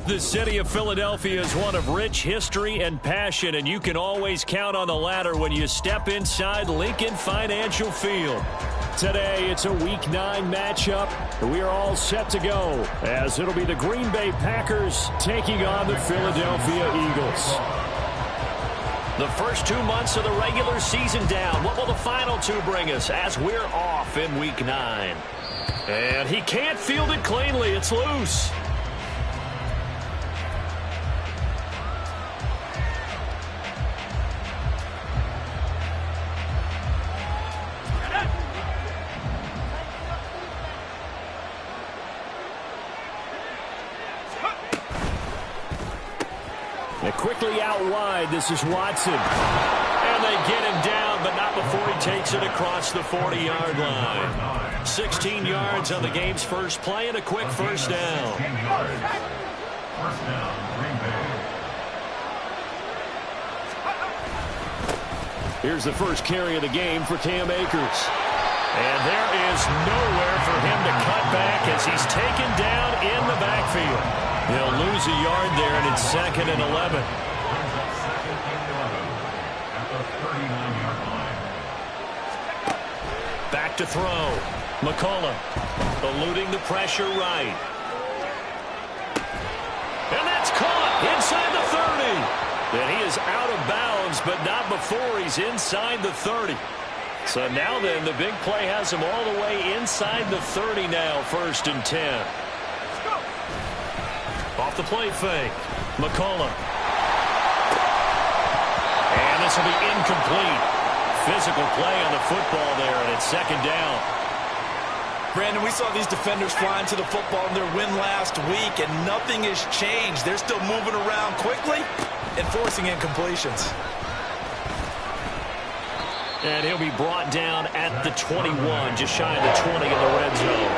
The city of Philadelphia is one of rich history and passion, and you can always count on the latter when you step inside Lincoln Financial Field. Today, it's a Week 9 matchup. We are all set to go, as it'll be the Green Bay Packers taking on the Philadelphia Eagles. The first 2 months of the regular season down. What will the final 2 bring us as we're off in Week 9? And he can't field it cleanly. It's loose. Quickly out wide, this is Watson. And they get him down, but not before he takes it across the 40-yard line. 16 yards on the game's first play and a quick first down. Here's the first carry of the game for Cam Akers. And there is nowhere for him to cut back as he's taken down in the backfield. He'll lose a yard there, and it's 2nd and 11. Back to throw. McCullough eluding the pressure right. And that's caught inside the 30. And he is out of bounds, but not before he's inside the 30. So now then, the big play has him all the way inside the 30 now, 1st and 10. Off the play fake. McCullough. And this will be incomplete. Physical play on the football there, and it's 2nd down. Brandon, we saw these defenders flying to the football in their win last week, and nothing has changed. They're still moving around quickly and forcing incompletions. And he'll be brought down at the 21, just shy of the 20 in the red zone.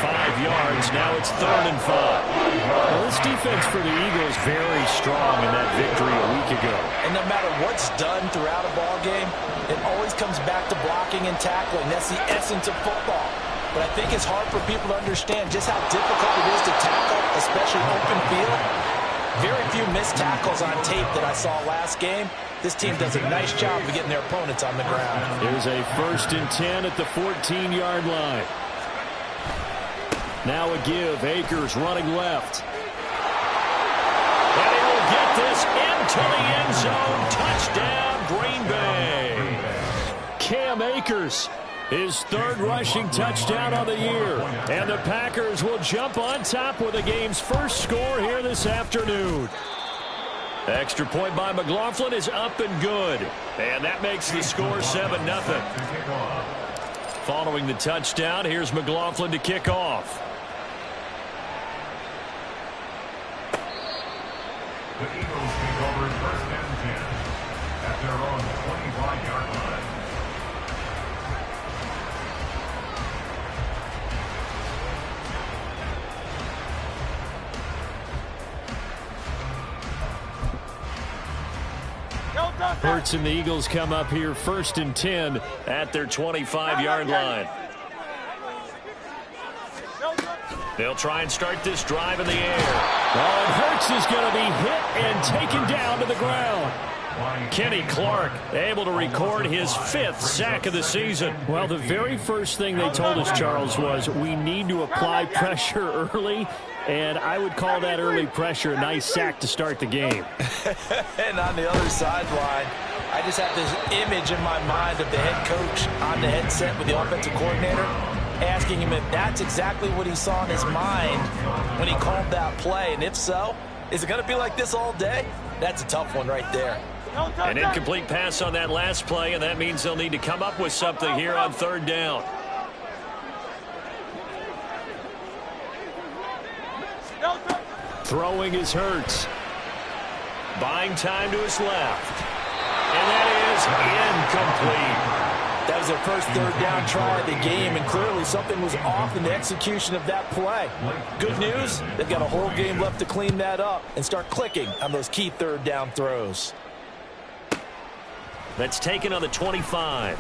5 yards, now it's 3rd and 5. Well, this defense for the Eagles very strong in that victory a week ago. And no matter what's done throughout a ball game, it always comes back to blocking and tackling. That's the essence of football. But I think it's hard for people to understand just how difficult it is to tackle, especially open field. Very few missed tackles on tape that I saw last game. This team does a nice job of getting their opponents on the ground. Here's a 1st and 10 at the 14-yard line. Now a give. Akers running left. And he'll get this into the end zone. Touchdown, Green Bay. Cam Akers, his 3rd rushing touchdown of the year. And the Packers will jump on top with the game's first score here this afternoon. Extra point by McLaughlin is up and good. And that makes the score 7-0. Following the touchdown, here's McLaughlin to kick off. The Eagles take over 1st and 10 at their own 25-yard line. Hurts and the Eagles come up here 1st and 10 at their 25-yard line. They'll try and start this drive in the air. Oh, and Hurts is going to be hit and taken down to the ground. Kenny Clark able to record his 5th sack of the season. Well, the very first thing they told us, Charles, was we need to apply pressure early, and I would call that early pressure a nice sack to start the game. And on the other sideline, I just have this image in my mind of the head coach on the headset with the offensive coordinator, asking him if that's exactly what he saw in his mind when he called that play. And if so, is it going to be like this all day? That's a tough one right there. An incomplete pass on that last play, and that means they'll need to come up with something here on 3rd down. Throwing is Hurts. Buying time to his left. And that is incomplete. That was their first 3rd down try of the game, and clearly something was off in the execution of that play. Good news, they've got a whole game left to clean that up and start clicking on those key 3rd down throws. That's taken on the 25.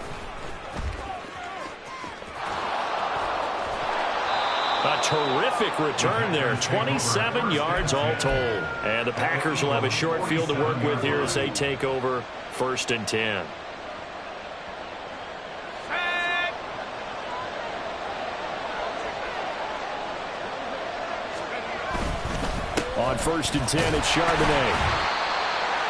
A terrific return there. 27 yards all told. And the Packers will have a short field to work with here as they take over 1st and 10. On 1st and 10, it's Charbonnet.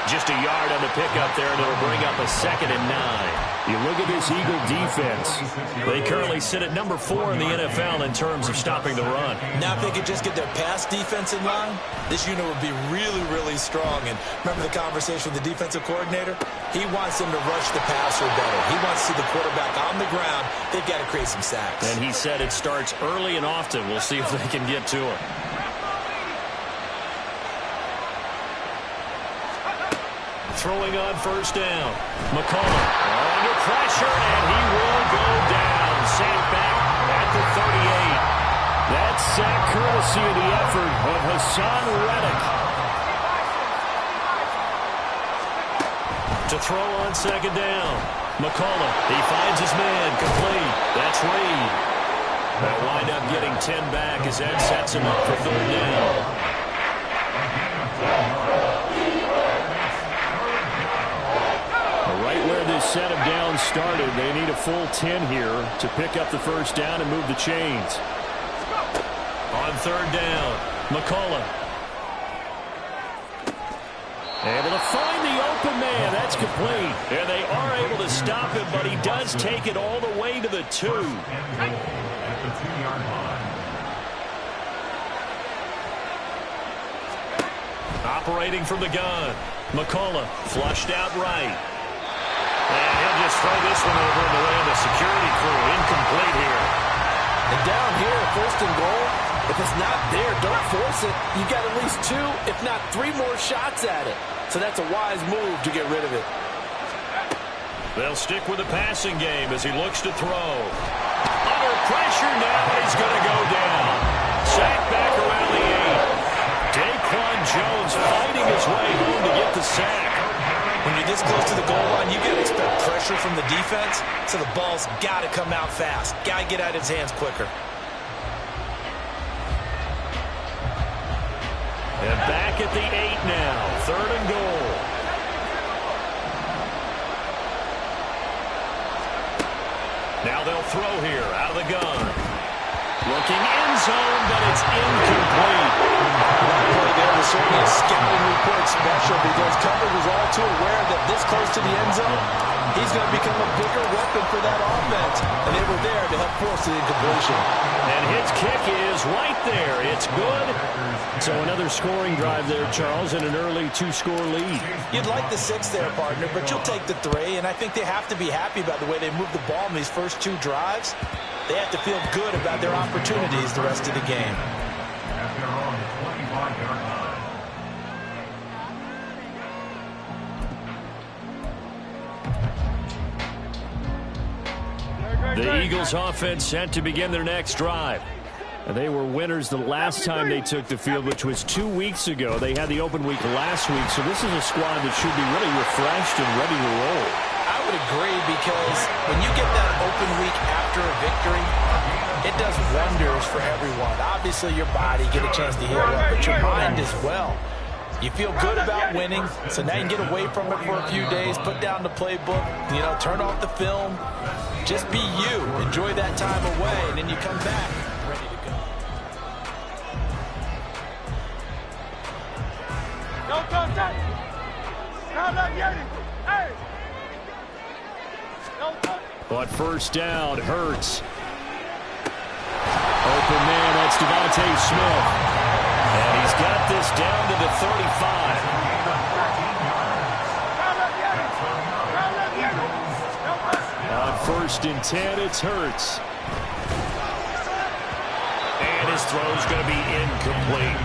Just a yard on the pickup there, and it'll bring up a 2nd and 9. You look at this Eagle defense. They currently sit at number 4 in the NFL in terms of stopping the run. Now if they could just get their pass defense in line, this unit would be really, really strong. And remember the conversation with the defensive coordinator? He wants them to rush the passer better. He wants to see the quarterback on the ground. They've got to create some sacks. And he said it starts early and often. We'll see if they can get to him. Throwing on 1st down. McCollum under pressure, and he will go down. Sacked back at the 38. That's sack courtesy of the effort of Hassan Reddick. To throw on 2nd down. McCollum, he finds his man, complete. That's Reed. They'll wind up getting 10 back as that sets him up for 3rd down. Right where this set of downs started, they need a full 10 here to pick up the 1st down and move the chains. On 3rd down, McCollum. Able to find the open man. That's complete. And they are able to stop him, but he does take it all the way to the 2. Operating from the gun. McCollum flushed out right. And he'll just throw this one over in the way of the security crew. Incomplete here. And down here, 1st and goal, if it's not there, don't force it. You've got at least 2, if not 3 more shots at it. So that's a wise move to get rid of it. They'll stick with the passing game as he looks to throw. Under pressure now, he's going to go down. Sacked back around the 8. Daquan Jones fighting his way home to get the sack. When you're this close to the goal line, you got to expect pressure from the defense, so the ball's got to come out fast. Got to get out of his hands quicker. And back at the 8 now, 3rd and goal. Now they'll throw here out of the gun. Looking end zone, but it's incomplete. Play there was certainly a scouting report special because coverage was all too aware that this close to the end zone, he's going to become a bigger weapon for that offense. And they were there to help force the incompletion. And his kick is right there. It's good. So another scoring drive there, Charles, and an early 2-score lead. You'd like the 6 there, partner, but you'll take the 3. And I think they have to be happy about the way they moved the ball in these first 2 drives. They have to feel good about their opportunities the rest of the game. At their own 25-yard line. The Eagles offense set to begin their next drive. They were winners the last time they took the field, which was 2 weeks ago. They had the open week last week, so this is a squad that should be really refreshed and ready to roll. I would agree because when you get that open week after a victory, it does wonders for everyone. Obviously, your body get a chance to heal up, but your mind as well. You feel good about winning, so now you can get away from it for a few days, put down the playbook, turn off the film. Just be you. Enjoy that time away, and then you come back ready to go. But 1st down, Hurts. Open man, that's Devontae Smith. And he's got this down to the 35. On 1st and 10, it's Hurts. And his throw's going to be incomplete.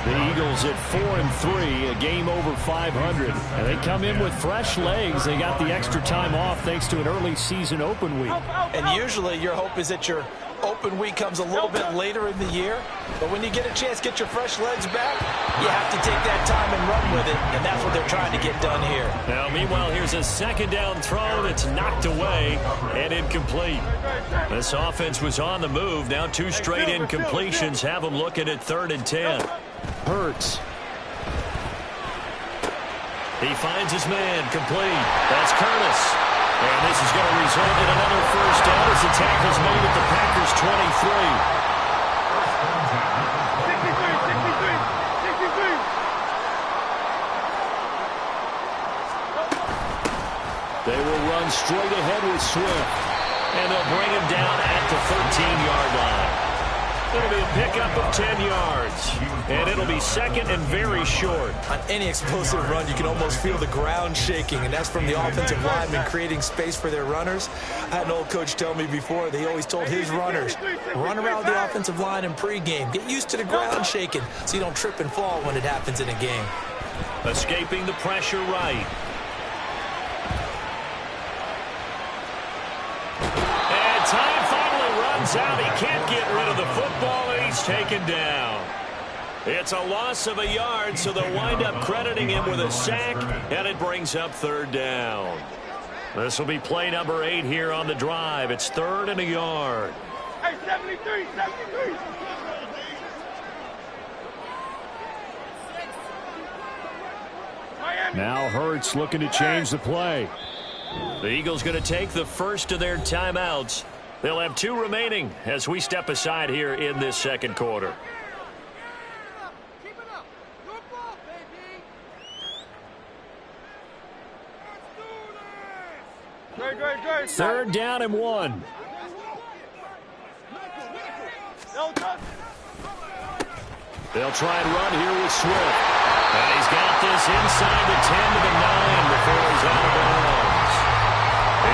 The Eagles at 4-3, a game over 500. And they come in with fresh legs. They got the extra time off thanks to an early season open week. And usually your hope is that you're open week comes a little bit later in the year, but when you get a chance to get your fresh legs back, you have to take that time and run with it, and that's what they're trying to get done here. Now, meanwhile, here's a second down throw that's knocked away and incomplete. This offense was on the move. Now 2 straight incompletions have them looking at 3rd and 10. Hurts. He finds his man, complete. That's Curtis. And this is going to result in another first down as the tackle's made at the Packers' 23. They will run straight ahead with Swift. And they'll bring him down at the 13-yard line. It'll be a pickup of 10 yards. And it'll be second and very short. On any explosive run, you can almost feel the ground shaking, and that's from the offensive linemen creating space for their runners. I had an old coach tell me before, they always told his runners, run around the offensive line in pregame. Get used to the ground shaking so you don't trip and fall when it happens in a game. Escaping the pressure right. And time finally runs out. He can't get rid of the football, and he's taken down. It's a loss of a yard, so they'll wind up crediting him with a sack, and it brings up 3rd down. This will be play number 8 here on the drive. It's 3rd and a yard. Hey, 73, 73. Now Hurts looking to change the play. The Eagles going to take the first of their timeouts. They'll have 2 remaining as we step aside here in this second quarter. Good. 3rd down and 1. They'll try and run here with Swift. And he's got this inside the 10 to the 9 before he's out of bounds.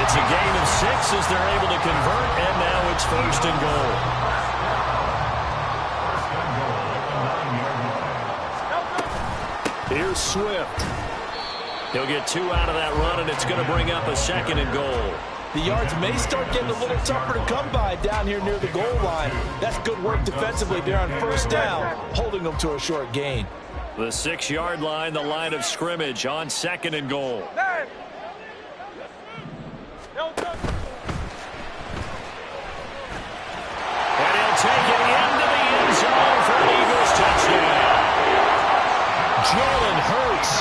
It's a gain of 6 as they're able to convert, and now it's 1st and goal. Here's Swift. He'll get 2 out of that run, and it's going to bring up a 2nd and goal. The yards may start getting a little tougher to come by down here near the goal line. That's good work defensively there on 1st down, holding them to a short gain. The 6-yard line, the line of scrimmage on 2nd and goal. And he'll take it into the end zone for an Eagles touchdown. Jalen Hurts,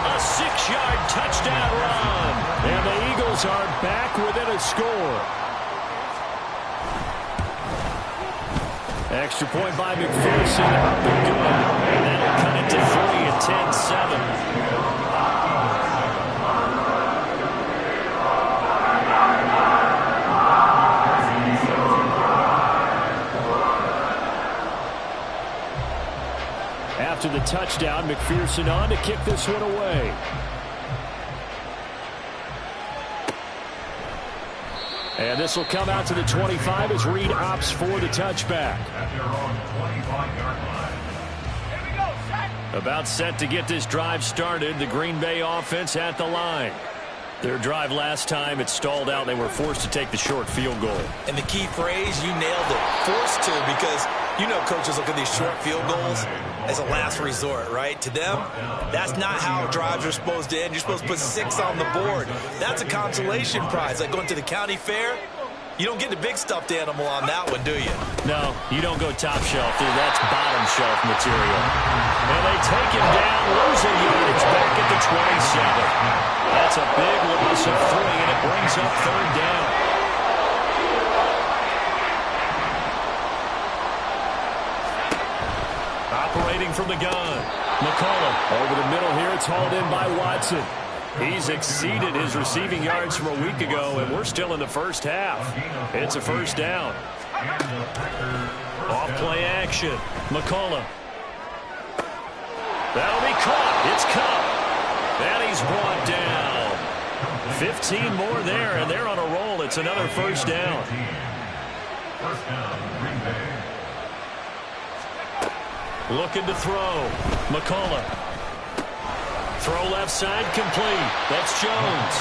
a 6-yard touchdown run. And the Eagles are back within a score. Extra point by McPherson, up and good. And that'll cut it to 3 at 10-7. After the touchdown, McPherson on to kick this one away. And this will come out to the 25 as Reed opts for the touchback. At their own 25-yard line. About set to get this drive started, the Green Bay offense at the line. Their drive last time, it stalled out. They were forced to take the short field goal. And the key phrase, you nailed it, forced to, because you know coaches look at these short field goals as a last resort, right? To them, that's not how drives are supposed to end. You're supposed to put 6 on the board. That's a consolation prize. Like going to the county fair, you don't get the big stuffed animal on that one, do you? No, you don't go top shelf, dude. That's bottom shelf material. And they take him down, losing yardage back at the 27. That's a big loss of 3, and it brings up 3rd down. Operating from the gun. McCullough over the middle here. It's hauled in by Watson. He's exceeded his receiving yards from a week ago, and we're still in the first half. It's a 1st down. Off play action. McCullough. That'll be caught. It's Cup. And he's brought down. 15 more there, and they're on a roll. It's another 1st down. 1st down, Green Bay. Looking to throw. McCullough. Throw left side complete. That's Jones.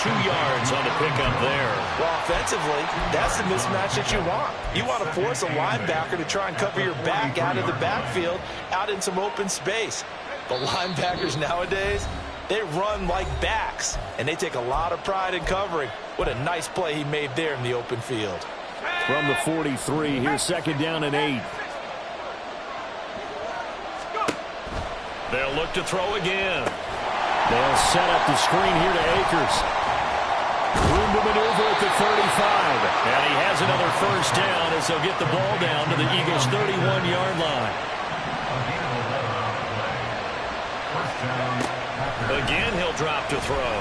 2 yards on the pickup there. Well, offensively, that's the mismatch that you want. You want to force a linebacker to try and cover your back out of the backfield, out in some open space. But linebackers nowadays, they run like backs, and they take a lot of pride in covering. What a nice play he made there in the open field. From the 43, here's 2nd down and 8. They'll look to throw again. They'll set up the screen here to Akers. Room to maneuver at the 35. And he has another 1st down as they'll get the ball down to the Eagles' 31-yard line. Again, he'll drop to throw.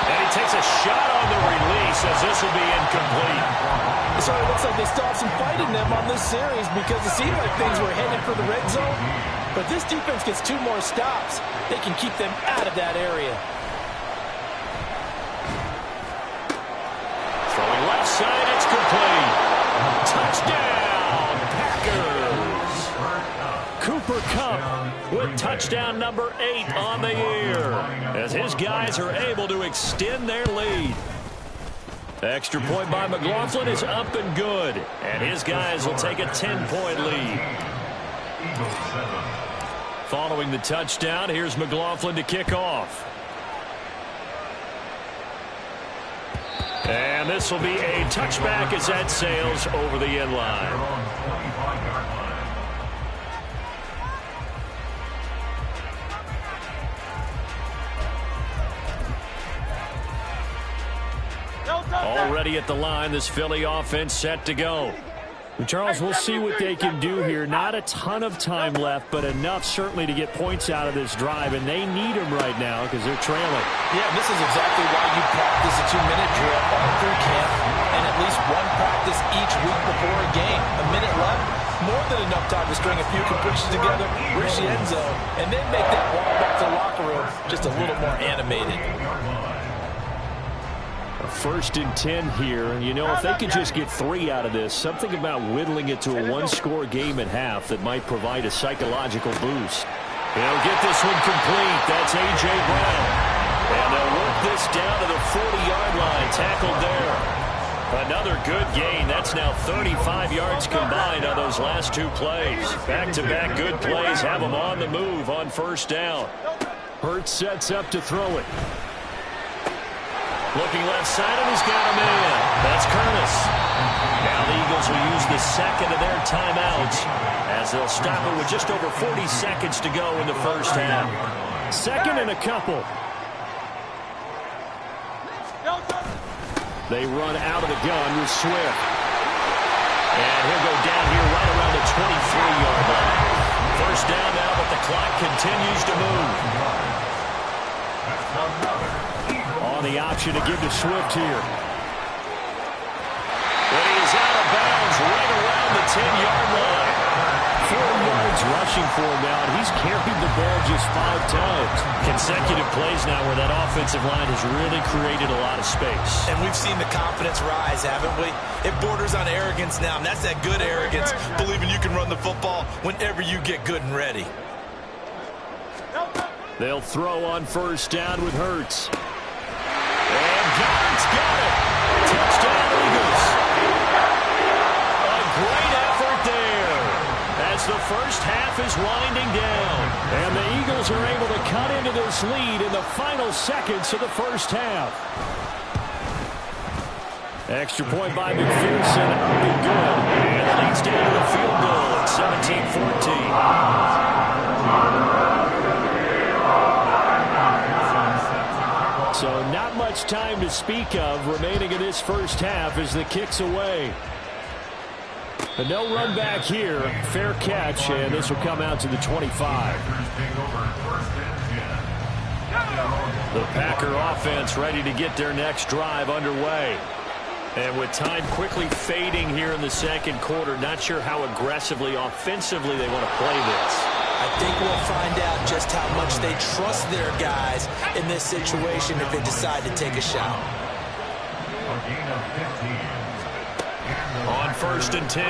And he takes a shot on the release as this will be incomplete. So it looks like they still have some fight in them on this series because it seemed like things were headed for the red zone. But this defense gets 2 more stops. They can keep them out of that area. Throwing left side, it's complete. Touchdown, Packers. Cooper Kupp with touchdown number 8 on the year as his guys are able to extend their lead. Extra point by McLaughlin is up and good, and his guys will take a 10-point lead. Following the touchdown, here's McLaughlin to kick off. And this will be a touchback as that sails over the end line. Already at the line, this Philly offense set to go. Charles, we'll see what they can do here. Not a ton of time left, but enough certainly to get points out of this drive, and they need them right now because they're trailing. Yeah, this is exactly why you practice a 2-minute drill all through camp and at least one practice each week before a game. A minute left, more than enough time to string a few completions together, reach the end zone, and then make that walk back to the locker room just a little more animated. 1st and 10 here. You know, if they could just get 3 out of this, something about whittling it to a 1-score game at half that might provide a psychological boost. He'll get this one complete. That's A.J. Brown. And they'll work this down to the 40-yard line. Tackled there. Another good gain. That's now 35 yards combined on those last 2 plays. Back-to-back good plays have them on the move on 1st down. Hurts sets up to throw it. Looking left side, and he's got a man. That's Curtis. Now the Eagles will use the 2nd of their timeouts as they'll stop it with just over 40 seconds to go in the 1st half. 2nd and a couple. They run out of the gun with Swift. And he'll go down here right around the 23-yard line. 1st down now, but the clock continues to move. The option to give to Swift here. But he's out of bounds right around the 10-yard line. 4 yards rushing for him now, and he's carried the ball just 5 times. Consecutive plays now where that offensive line has really created a lot of space. And we've seen the confidence rise, haven't we? It borders on arrogance now, and that's that good arrogance, believing you can run the football whenever you get good and ready. They'll throw on 1st down with Hurts. And God's got it. Touchdown, Eagles. A great effort there as the 1st half is winding down. And the Eagles are able to cut into this lead in the final seconds of the 1st half. Extra point by McPherson, up and good. And it leads down to a field goal at 17-14. So not much time to speak of remaining in this 1st half as the kick's away. But no run back here. Fair catch, and this will come out to the 25. The Packer offense ready to get their next drive underway. And with time quickly fading here in the 2nd quarter, not sure how aggressively, offensively they want to play this. I think we'll find out just how much they trust their guys in this situation if they decide to take a shot. On 1st and 10,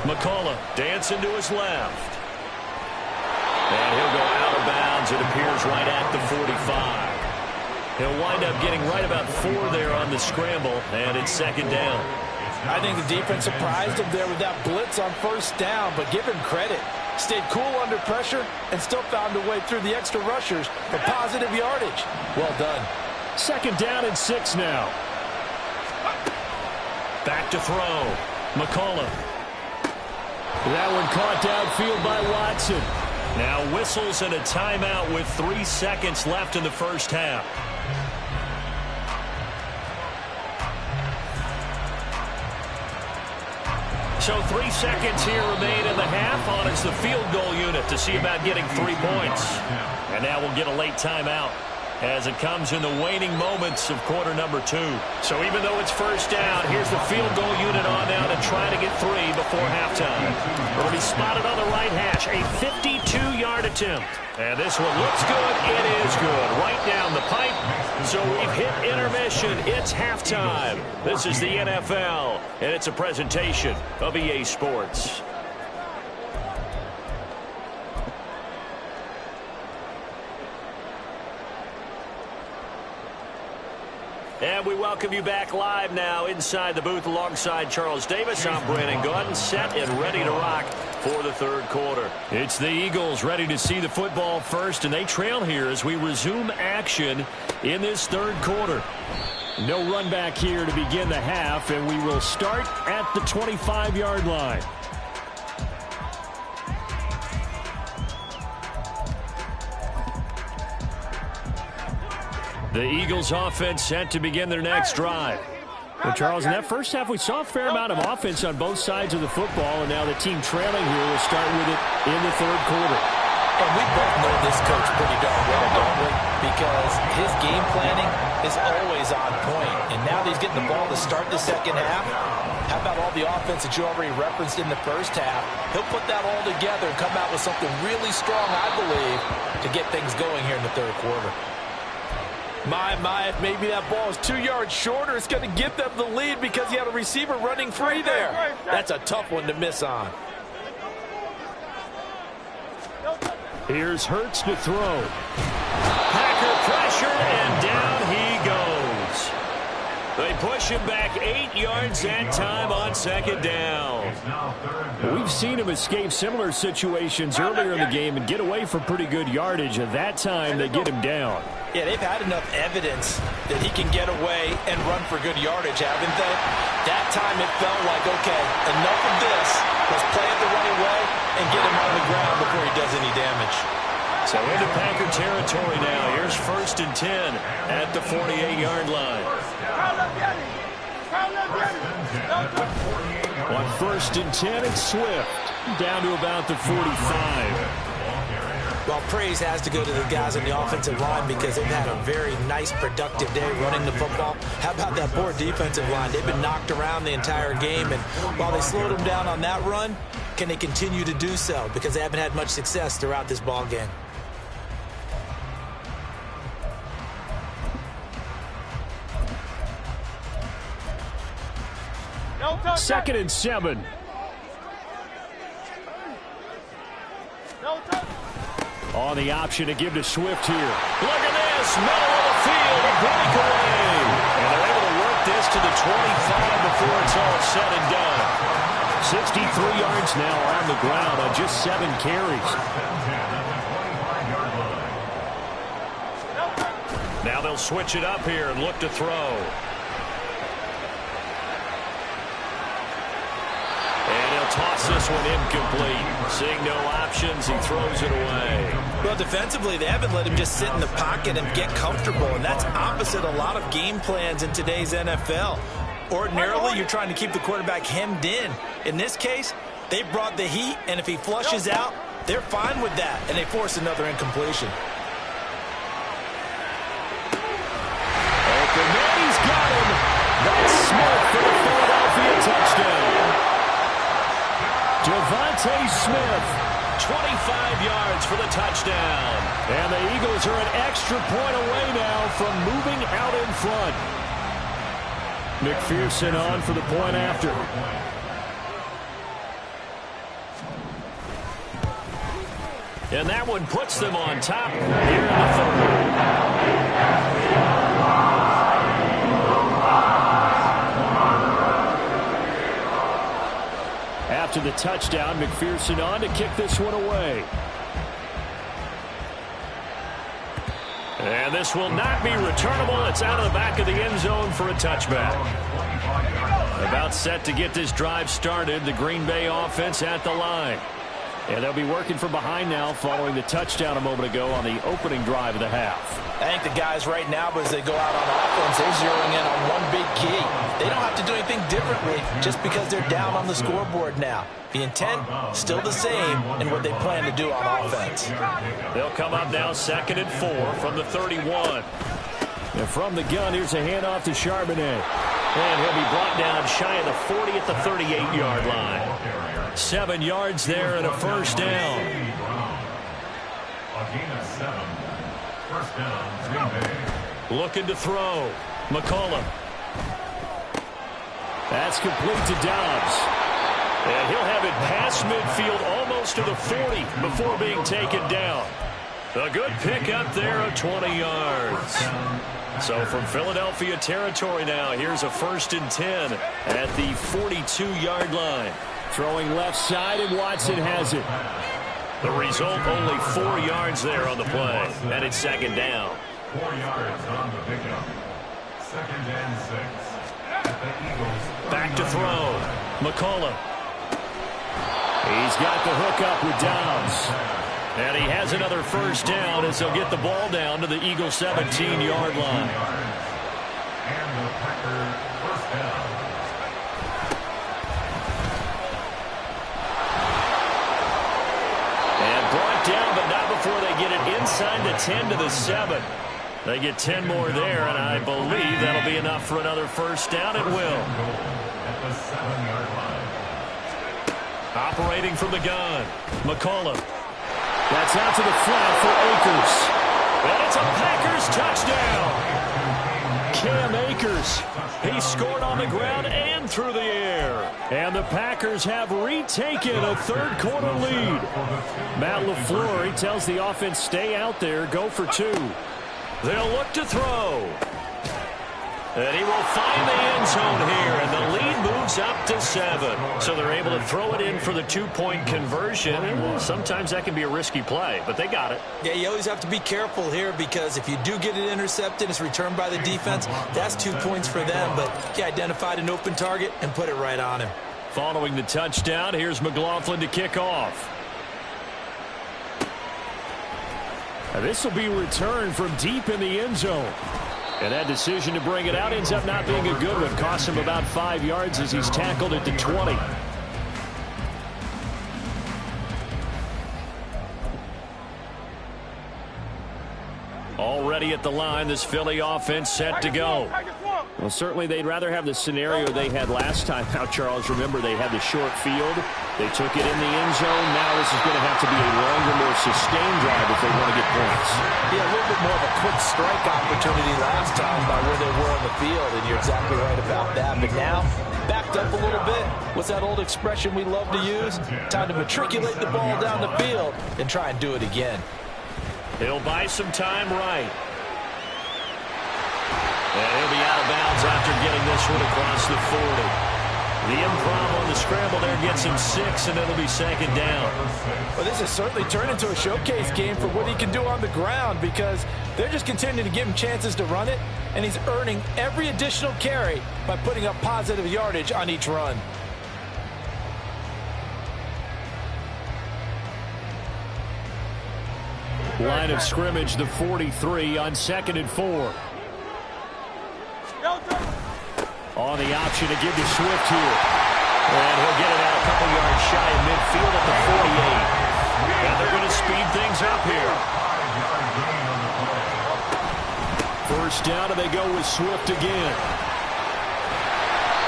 McCullough dancing to his left. And he'll go out of bounds, it appears, right at the 45. He'll wind up getting right about 4 there on the scramble, and it's second down. I think the defense surprised him there with that blitz on first down, but give him credit. Stayed cool under pressure and still found a way through the extra rushers for positive yardage. Well done. Second down and 6 now. Back to throw. McCollum. That one caught downfield by Watson. Now whistles and a timeout with 3 seconds left in the first half. So 3 seconds here remain in the half. On it's the field goal unit to see about getting 3 points. And now we'll get a late timeout as it comes in the waning moments of quarter number 2. So even though it's first down, here's the field goal unit on now to try to get 3 before halftime. It'll be spotted on the right hash. A 52-yard attempt. And this one looks good. It is good. Right down the pipe. So we've hit intermission. It's halftime. This is the NFL, and it's a presentation of EA Sports. And we welcome you back live now inside the booth alongside Charles Davis. I'm Brandon Gaudin, set and ready to rock for the third quarter. It's the Eagles ready to see the football first, and they trail here as we resume action in this third quarter. No run back here to begin the half, and we will start at the 25-yard line. The Eagles offense set to begin their next drive. Well, Charles, in that first half, we saw a fair amount of offense on both sides of the football, and now the team trailing here will start with it in the third quarter. And we both know this coach pretty darn well, don't we? Because his game planning is always on point. And now that he's getting the ball to start the second half, how about all the offense that you already referenced in the first half? He'll put that all together and come out with something really strong, I believe, to get things going here in the third quarter. My, if maybe that ball is 2 yards shorter, it's going to give them the lead because you have a receiver running free there. That's a tough one to miss on. Here's Hurts to throw. Packer pressured, and down he goes. They push him back 8 yards that time on second down. We've seen him escape similar situations earlier in the game and get away from pretty good yardage. At that time, they get him down. Yeah, they've had enough evidence that he can get away and run for good yardage, haven't they? That time it felt like, okay, enough of this. Let's play it the right way and get him on the ground before he does any damage. So into Packer territory now. Here's 1st and 10 at the 48-yard line. On 1st and 10, it's Swift down to about the 45. Well, praise has to go to the guys on the offensive line because they've had a very nice, productive day running the football. How about that poor defensive line? They've been knocked around the entire game, and while they slowed them down on that run, can they continue to do so? Because they haven't had much success throughout this ball game. Second and 7. On the option to give to Swift here. Look at this. Middle of the field. A breakaway. And they're able to work this to the 25 before it's all said and done. 63 yards now on the ground on just 7 carries. Now they'll switch it up here and look to throw. Toss this one incomplete. Seeing no options, he throws it away. Well, defensively, they haven't let him just sit in the pocket and get comfortable, and that's opposite a lot of game plans in today's NFL. Ordinarily, you're trying to keep the quarterback hemmed in. In this case, they brought the heat, and if he flushes out, they're fine with that, and they force another incompletion. Open man, he's got him. That's Smith for the Philadelphia touchdown. Devontae Smith, 25 yards for the touchdown. And the Eagles are an extra point away now from moving out in front. McPherson on for the point after. And that one puts them on top here in the third. after the touchdown. McPherson on to kick this one away. And this will not be returnable. It's out of the back of the end zone for a touchback. About set to get this drive started. The Green Bay offense at the line. And they'll be working from behind now following the touchdown a moment ago on the opening drive of the half. I think the guys right now, as they go out on offense, they're zeroing in on one big key. They don't have to do anything differently just because they're down on the scoreboard now. The intent, still the same in what they plan to do on offense. They'll come up now 2nd and 4 from the 31. And from the gun, here's a handoff to Charbonnet. And he'll be brought down shy of the 40 at the 38-yard line. 7 yards there and a first down. A gain of 7. First down, Green Bay. Looking to throw. McCollum. That's complete to Dobbs. And he'll have it past midfield almost to the 40 before being taken down. A good pickup there of 20 yards. So from Philadelphia territory now, here's a 1st and 10 at the 42-yard line. Throwing left side, and Watson has it. The result, only 4 yards there on the play. And it's 2nd down. 4 yards on the pickup. 2nd and 6. At the Eagles. Back to throw. McCollum. He's got the hook up with Dobbs. And he has another first down as he'll get the ball down to the Eagles' 17-yard line. And the Packers first down. And brought down, but not before they get it inside the 10 to the 7. They get 10 more there, and I believe that'll be enough for another first down. It will. At the 7-yard line. Operating from the gun, McCollum. That's out to the flat for Akers. And it's a Packers touchdown. Cam Akers. He scored on the ground and through the air. And the Packers have retaken a third-quarter lead. Matt LaFleur, he tells the offense, stay out there, go for 2. They'll look to throw. And he will find the end zone here, and the lead moves up to 7. So they're able to throw it in for the 2-point conversion. And sometimes that can be a risky play, but they got it. Yeah, you always have to be careful here because if you do get it intercepted, it's returned by the defense, that's 2 points for them. But he identified an open target and put it right on him. Following the touchdown, here's McLaughlin to kick off. This will be returned from deep in the end zone. And that decision to bring it out ends up not being a good one. Costs him about 5 yards as he's tackled at the 20. Already at the line, this Philly offense set to go. Well, certainly they'd rather have the scenario they had last time out, Charles. Remember, they had the short field. They took it in the end zone. Now this is going to have to be a longer, more sustained drive if they want to get points. Yeah, a little bit more of a quick strike opportunity last time by where they were on the field, and you're exactly right about that. But now, backed up a little bit. What's that old expression we love to use? Time to matriculate the ball down the field and try and do it again. He'll buy some time right. And he'll be out of bounds after getting this one across the 40. The improv on the scramble there gets him 6, and it'll be 2nd down. Well, this has certainly turned into a showcase game for what he can do on the ground because they're just continuing to give him chances to run it, and he's earning every additional carry by putting up positive yardage on each run. Line of scrimmage, the 43 on 2nd and 4. On the option to give to Swift here. And he'll get it out a couple yards shy of midfield at the 48. And they're going to speed things up here. First down, and they go with Swift again.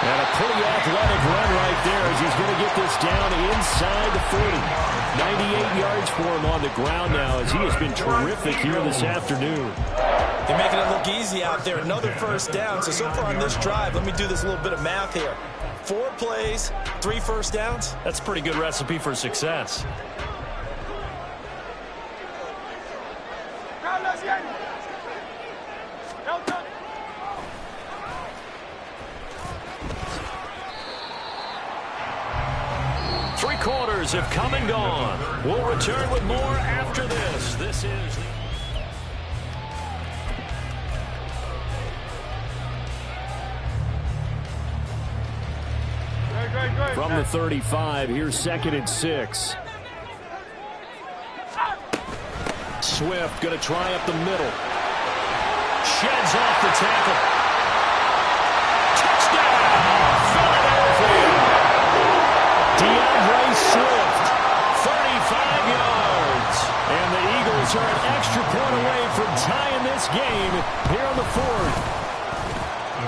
And a pretty athletic run right there as he's going to get this down inside the 40. 98 yards for him on the ground now as he has been terrific here this afternoon. They're making it look easy out there. Another first down. So far on this drive, let me do this little bit of math here. 4 plays, 3 first downs. That's a pretty good recipe for success. and gone. We'll return with more after this. This is from the 35, here's 2nd and 6. Swift going to try up the middle. Sheds off the tackle. Touchdown, Philadelphia. DeAndre Swift, 35 yards. And the Eagles are an extra point away from tying this game here on the 4th.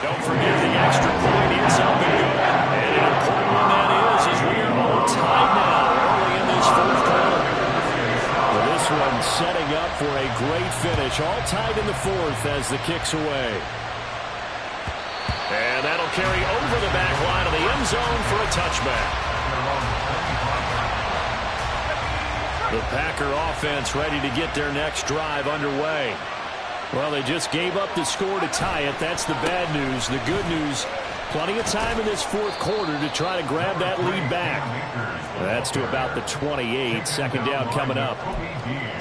Don't forget the extra point is up and good. And an important one that is, as we are all tied now early in this 4th quarter. Well, this one setting up for a great finish. All tied in the 4th as the kick's away. And that'll carry over the back line of the end zone for a touchback. The Packer offense ready to get their next drive underway. Well, they just gave up the score to tie it. That's the bad news. The good news, plenty of time in this 4th quarter to try to grab that lead back. That's to about the 28. 2nd down coming up.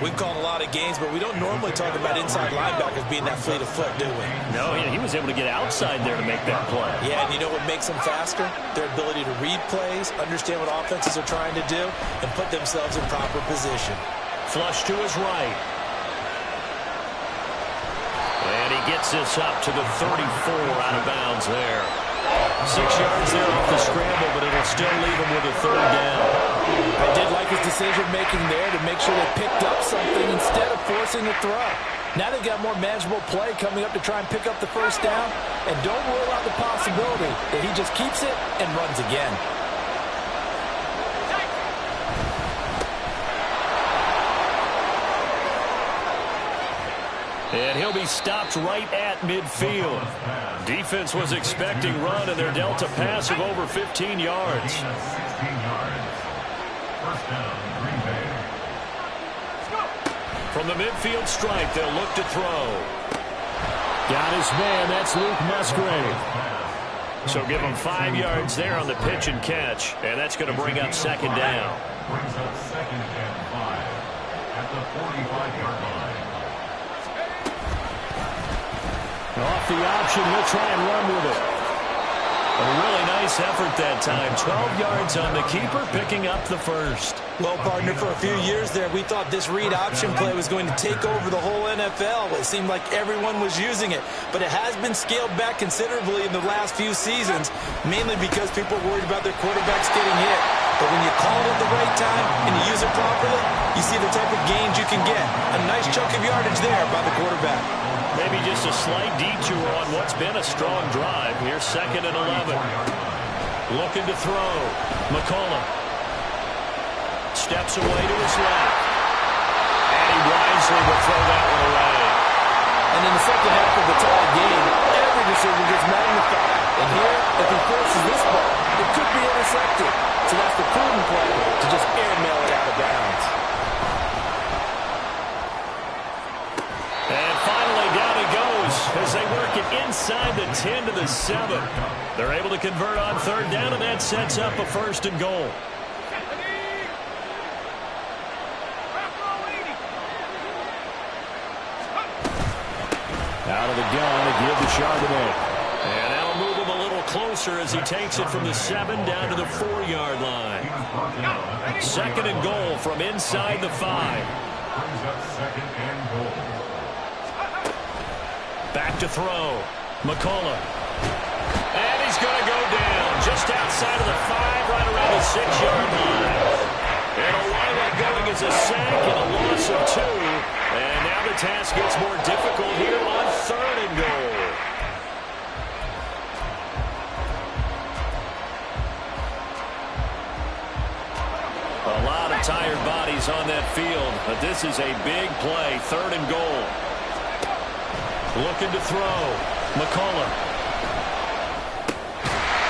We've called a lot of games, but we don't normally talk about inside linebackers being that fleet of foot, do we? No, he was able to get outside there to make that play. Yeah, and you know what makes them faster? Their ability to read plays, understand what offenses are trying to do, and put themselves in proper position. Flush to his right. And he gets this up to the 34 out of bounds there. 6 yards there off the scramble, but it'll still leave him with a 3rd down. I did like his decision-making there to make sure they picked up something instead of forcing a throw. Now they've got more manageable play coming up to try and pick up the 1st down. And don't rule out the possibility that he just keeps it and runs again. And he'll be stopped right at midfield. Defense was expecting run, and their Delta pass of over 15 yards. 16 yards. First down, Green Bay. From the midfield stripe, they'll look to throw. Got his man. That's Luke Musgrave. So give him 5 yards there on the pitch and catch, and that's going to bring up 2nd down. Brings up 2nd and 5 at the 45-yard line. Off the option, he'll try and run with it. A really nice effort that time. 12 yards on the keeper, picking up the 1st. Well, partner, for a few years there, we thought this read option play was going to take over the whole NFL. It seemed like everyone was using it. But it has been scaled back considerably in the last few seasons, mainly because people are worried about their quarterbacks getting hit. But when you call it at the right time and you use it properly, you see the type of gains you can get. A nice chunk of yardage there by the quarterback. Maybe just a slight detour on what's been a strong drive. Here's 2nd and 11. Looking to throw. McCullough steps away to his left. And he wisely will throw that one away. And in the second half of the tie game, every decision gets magnified. And here, if he forces this ball, it could be intercepted. So that's the prudent play to just airmail it out of bounds. And finally, down he goes as they work it inside the 10 to the 7. They're able to convert on 3rd down, and that sets up a 1st and goal. Out of the gun to give to Charbonnet. And that'll move him a little closer as he takes it from the 7 down to the 4-yard line. 2nd and goal from inside the 5. Brings up 2nd and goal. Back to throw. McCullough. And he's going to go down just outside of the 5, right around the 6-yard line. It'll wind up going as a sack and a loss of 2. And now the task gets more difficult here on 3rd and goal. A lot of tired bodies on that field, but this is a big play. 3rd and goal. Looking to throw. McCullough.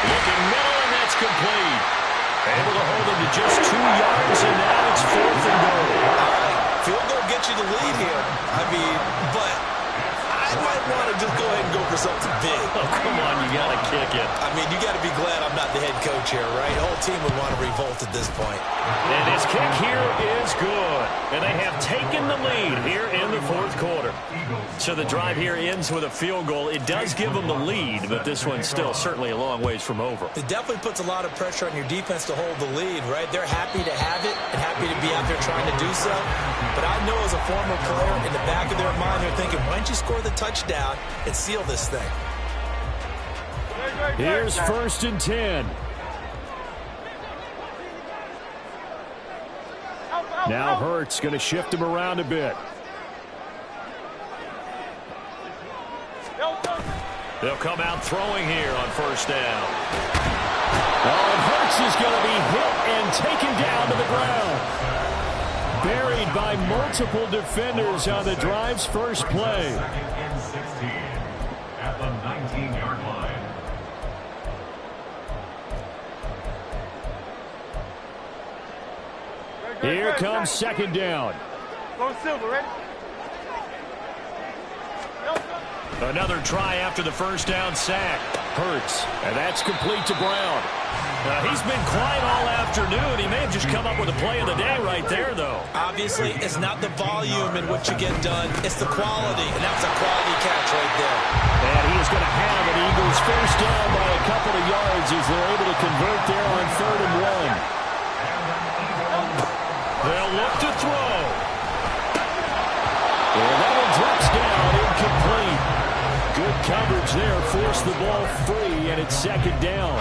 Looking middle, and that's complete. Able to hold him to just 2 yards, and now it's 4th and goal. Field goal gets you the lead here. I mean, but I I might want to just go ahead and go for something big. Oh, come on, you got to kick it. I mean, you got to be glad I'm not the head coach here, right? The whole team would want to revolt at this point. And his kick here is good. And they have taken the lead here in the fourth quarter. So the drive here ends with a field goal. It does give them the lead, but this one's still certainly a long ways from over. It definitely puts a lot of pressure on your defense to hold the lead, right? They're happy to have it and happy to be out there trying to do so. But I know as a former player, in the back of their mind, they're thinking, why don't you score the touchdown and seal this thing? Here's 1st and 10. Now Hurts going to shift him around a bit. They'll come out throwing here on 1st down. Oh, and Hurts is going to be hit and taken down to the ground. Buried by multiple defenders on the drive's first play. 2nd and 16 at the 19-yard line. Here comes 2nd down. Go Silver, ready? Another try after the 1st down sack. Hurts, and that's complete to Brown. He's been quiet all afternoon. He may have just come up with a play of the day right there, though. Obviously, it's not the volume in which you get done. It's the quality, and that's a quality catch right there. And he is going to have an Eagles 1st down by a couple of yards as they're able to convert there on 3rd and 1. They'll look to throw. And that one drops down, incomplete. Good coverage there, forced the ball free, and it's 2nd down.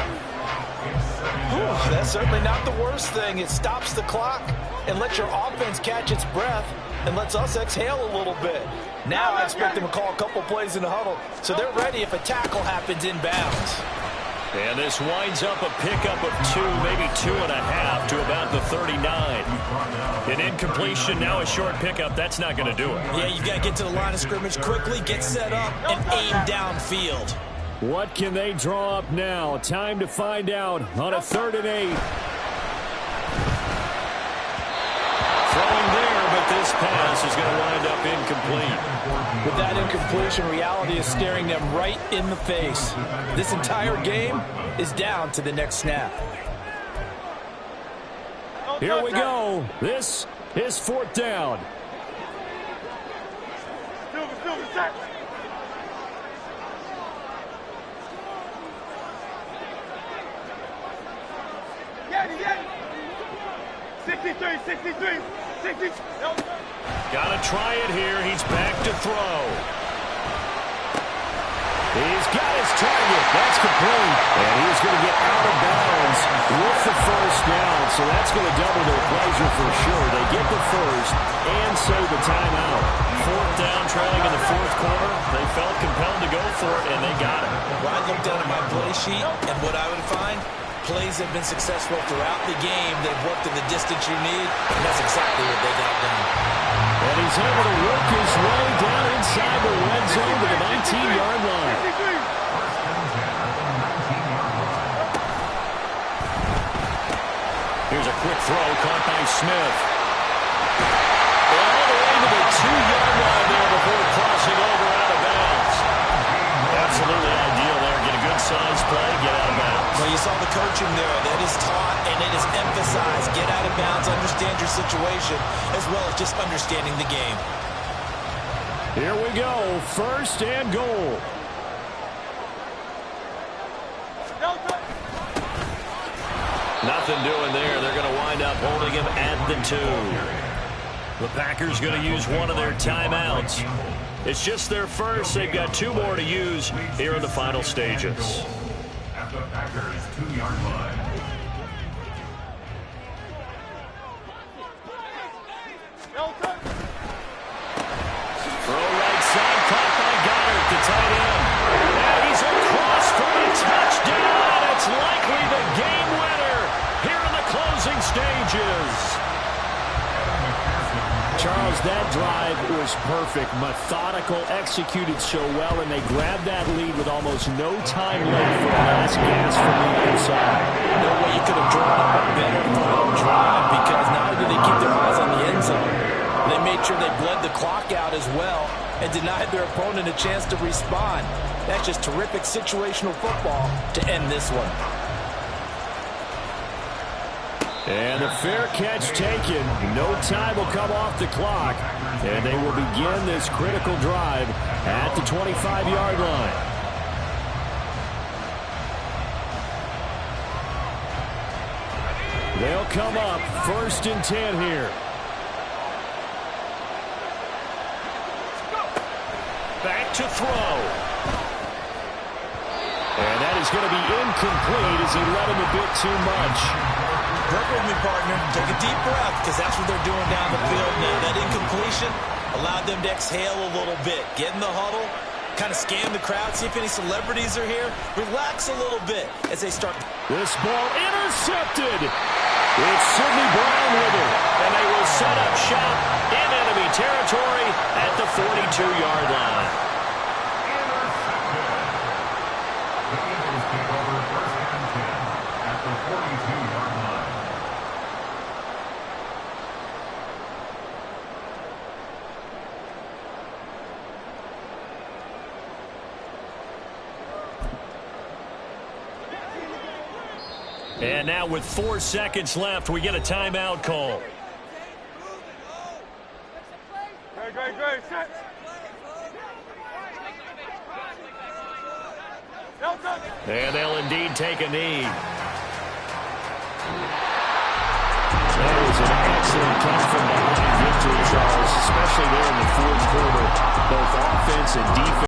Whew, that's certainly not the worst thing. It stops the clock and lets your offense catch its breath and lets us exhale a little bit. Now I expect them to call a couple plays in the huddle, so they're ready if a tackle happens inbounds. And this winds up a pickup of 2, maybe 2.5 to about the 39. An incompletion, now a short pickup. That's not going to do it. Yeah, you've got to get to the line of scrimmage quickly, get set up, and aim downfield. What can they draw up now? Time to find out on a 3rd and 8. Throwing there, but this pass is going to wind up incomplete. With that incompletion, reality is staring them right in the face. This entire game is down to the next snap. Here we go. This is 4th down. Silver, set. Get it. 63. Got to try it here. He's back to throw. He's got his target. That's complete. And he's going to get out of bounds with the 1st down. So that's going to double their pleasure for sure. They get the 1st and save the timeout. 4th down, trailing in the 4th quarter. They felt compelled to go for it, and they got it. Well, I looked down at my play sheet, and what I would find, plays have been successful throughout the game. They've worked in the distance you need, and that's exactly what they got done. And he's able to work his way down inside the red zone to the 19-yard line. Here's a quick throw caught by Smith. All the way to the 2-yard line there before crossing over out of bounds. Absolutely ideal there. Get a good size play, get out of bounds. Well, you saw the coaching there. That is taught and it is emphasized. Get out of bounds, understand your situation, as well as just understanding the game. Here we go. 1st and goal. Nothing doing there. They're going to wind up holding him at the 2. The Packers going to use one of their timeouts. It's just their first. They've got 2 more to use here in the final stages. At the Packers' 2-yard line. Throw right side, caught by Goddard, the tight end. And he's across for a touchdown. It's likely the game winner here in the closing stages. Charles, that drive was perfect. Methodical, executed so well, and they grabbed that lead with almost no time left for the last gasp from the inside. No way you could have drawn up a better throw drive, because not only did they keep their eyes on the end zone, they made sure they bled the clock out as well. and denied their opponent a chance to respond. That's just terrific situational football to end this one. And a fair catch taken. No time will come off the clock. And they will begin this critical drive at the 25-yard line. They'll come up 1st and 10 here. Back to throw. And that is going to be incomplete as he let him a bit too much. Work with me, partner. Take a deep breath, because that's what they're doing down the field now. That incompletion allowed them to exhale a little bit. Get in the huddle, kind of scan the crowd, see if any celebrities are here. Relax a little bit as they start. This ball intercepted. It's Sidney Brown with it. And they will set up shop in enemy territory at the 42-yard line. The Eagles take over 1st and 10 at the 42-yard line. And now with 4 seconds left, we get a timeout call. Great, set. And they'll indeed take a knee. That was an excellent come from behind victory, Charles, especially there in the 4th quarter. Both offense and defense.